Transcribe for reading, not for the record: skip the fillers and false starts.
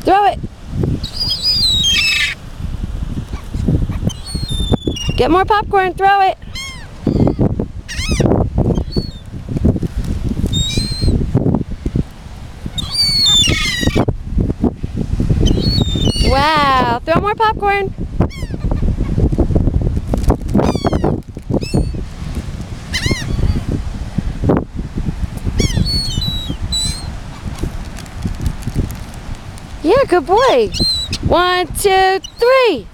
Throw it. Get more popcorn, throw it. Wow, throw more popcorn. Yeah, good boy. 1, 2, 3.